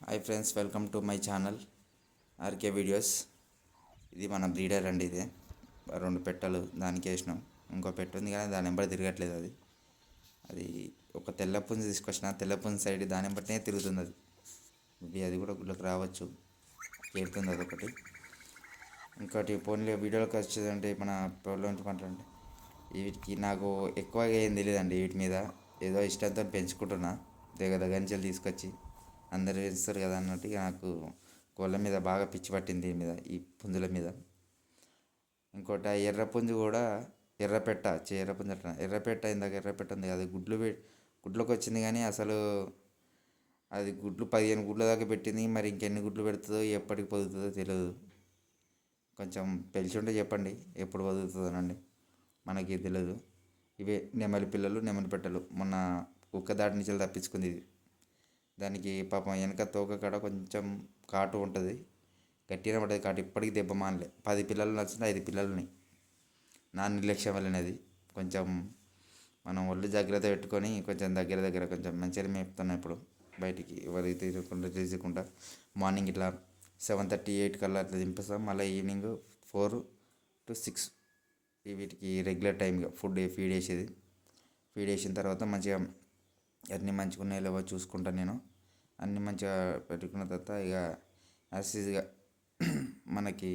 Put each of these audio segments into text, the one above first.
Hi friends, welcome to my channel RK videos. ఇది మన breeder అండి. ఇదే 2 పెట్టలు దానికి వేసినాం. ఇంకో పెట్ట ఉంది కానీ దాని వెంబడి తిరగట్లేదు. అది ఒక తెల్ల పుంజు తీసుకొచ్చిన. తెల్ల పుంజు సైడ్ దాని వెంబడినే తిరుగుతుంది. అది కూడా గుళ్ళకి రావచ్చు, చేరుతుంది అదొకటి. ఇంకోటి ఫోన్లో వీడియోలోకి వచ్చేదంటే మన ప్రోలో నుంచి మాట్లాడండి. వీటికి నాకు ఎక్కువగా ఏం తెలియదండి. వీటి మీద ఏదో ఇష్టంతో పెంచుకుంటున్నా. దగ్గర నుంచి తీసుకొచ్చి అందరు పెంచుతారు కదా అన్నట్టు నాకు కోళ్ళ మీద బాగా పిచ్చి పట్టింది, దీని మీద, ఈ పుంజుల మీద. ఇంకోటి ఎర్ర పుంజు కూడా ఎర్రపెట్ట ఎర్రపుంజు అట్లా ఎర్రపెట్ట, ఇందాక ఎర్రపెట్ట ఉంది అది గుడ్లోకి వచ్చింది. కానీ అసలు అది గుడ్లు 15 గుడ్ల దాకా పెట్టింది. మరి ఇంకెన్ని గుడ్లు పెడుతుందో, ఎప్పటికి పొదుగుతుందో తెలియదు. కొంచెం తెలిసి ఉంటే చెప్పండి ఎప్పుడు పొదుగుతుందోనండి, మనకి తెలియదు. ఇవే నెమలి పిల్లలు, నెమలి పెట్టలు. మొన్న కుక్క దాటి నుంచి తప్పించుకుంది ఇది. దానికి పాపం వెనక తోక కాడ కొంచెం కాటు ఉంటుంది, గట్టిగా పడ్డది కాటు. ఇప్పటికీ దెబ్బ మానలే. 10 పిల్లలు నచ్చిన 5 పిల్లలని నా నిర్లక్ష్యం వల్లనేది. కొంచెం మనం ఒళ్ళు జాగ్రత్త పెట్టుకొని కొంచెం దగ్గర కొంచెం మంచిగా మేపుతున్నాం ఇప్పుడు. బయటికి ఎవరు తీసుకుంటా మార్నింగ్ ఇట్లా 7:30, 8 కల్లా అట్లా దింపేస్తాం. మళ్ళీ ఈవినింగ్ 4 to 6 వీటికి రెగ్యులర్ టైంగా ఫీడ్ వేసేది. ఫీడ్ వేసిన తర్వాత మంచిగా అన్నీ మంచిగా ఉన్నాయో లేవో చూసుకుంటాను నేను. అన్నీ మంచిగా పెట్టుకున్న తర్వాత ఇక యాసిడ్గా మనకి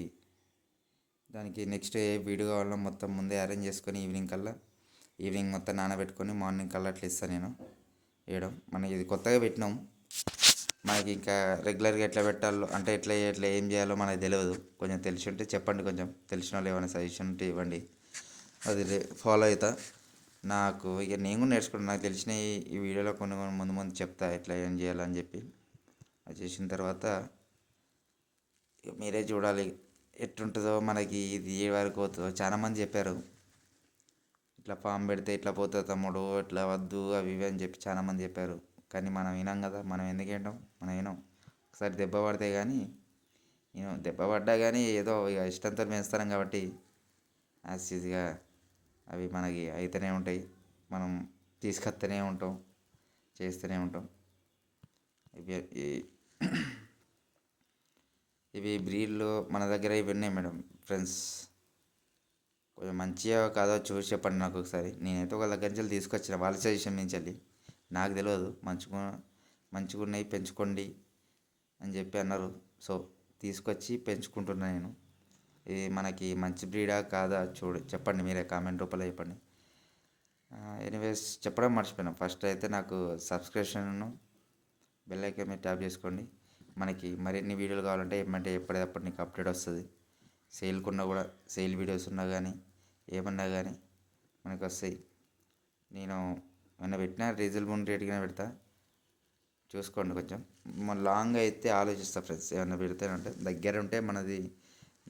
దానికి నెక్స్ట్ ఏ వీడియో కావాలో మొత్తం ముందే అరేంజ్ చేసుకొని ఈవినింగ్ మొత్తం నానబెట్టుకొని మార్నింగ్ కల్లా అట్లా ఇస్తాను నేను వేయడం. మనకి ఇది కొత్తగా పెట్టినాం. మనకి ఇంకా రెగ్యులర్గా ఎట్లా పెట్టాలో అంటే ఎట్లా ఏం చేయాలో మనకు తెలియదు. కొంచెం తెలిసి ఉంటే చెప్పండి, కొంచెం తెలిసిన వాళ్ళు ఏమైనా సజెషన్ ఉంటే ఇవ్వండి, అది ఫాలో అవుతా. నాకు ఇక నేను కూడా నేర్చుకుంటాను. నాకు తెలిసిన ఈ వీడియోలో కొన్ని ముందు చెప్తా ఎట్లా ఏం చేయాలని చెప్పి. అది చేసిన తర్వాత ఇక మీరే చూడాలి ఎట్లుంటుందో, మనకి ఇది ఏ వరకు పోతుందో. చాలామంది చెప్పారు ఇట్లా ఫామ్ పెడితే ఇట్లా పోతుంది తమ్ముడు, ఇట్లా వద్దు అవి ఇవి అని చెప్పి చాలామంది చెప్పారు. కానీ మనం వినాం కదా, మనం ఎందుకు వింటాం? మనం వినాం. ఒకసారి దెబ్బ పడితే కానీ దెబ్బ పడ్డా కానీ ఏదో ఇక ఇష్టంతో పెంచుతాం కాబట్టి యాసిడ్గా అవి మనకి అయితేనే ఉంటాయి. మనం తీసుకొస్తూనే ఉంటాం, చేస్తూనే ఉంటాం. ఇవి బ్రీడ్లు మన దగ్గర ఇవి ఉన్నాయి మేడం. ఫ్రెండ్స్, కొంచెం మంచిగా కాదో చూసి చెప్పండి నాకు ఒకసారి. నేనైతే ఒక దగ్గర నుంచి తీసుకొచ్చిన, వాళ్ళ సజెషన్ నుంచి వెళ్ళి. నాకు తెలియదు, మంచిగా ఉన్నాయి పెంచుకోండి అని చెప్పి అన్నారు. సో తీసుకొచ్చి పెంచుకుంటున్నా నేను. ఇది మనకి మంచి బ్రీడా కాదా చెప్పండి, మీరే కామెంట్ రూపంలో చెప్పండి. ఎనీవేస్ చెప్పడం మర్చిపోయినా. ఫస్ట్ అయితే నాకు సబ్స్క్రిప్షన్, బెల్ ఐకాన్ మీద ట్యాప్ చేసుకోండి. మనకి మరిన్ని వీడియోలు కావాలంటే ఎప్పటికప్పుడు నీకు అప్డేట్ వస్తుంది. సేల్ వీడియోస్ ఉన్నా కానీ ఏమన్నా కానీ మనకు వస్తాయి. నేను ఏమైనా పెట్టినా రీజనబుల్ రేట్గానే పెడతా, చూసుకోండి. కొంచెం లాంగ్ అయితే ఆలోచిస్తా ఫ్రెండ్స్. ఏమైనా పెడితేనంటే దగ్గర ఉంటే మనది,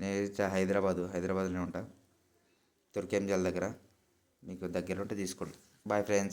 నేను హైదరాబాద్లో ఉంటా, తుర్కెంజల్ దగ్గర. మీకు దగ్గర ఉంటే తీసుకోండి. Bye friends.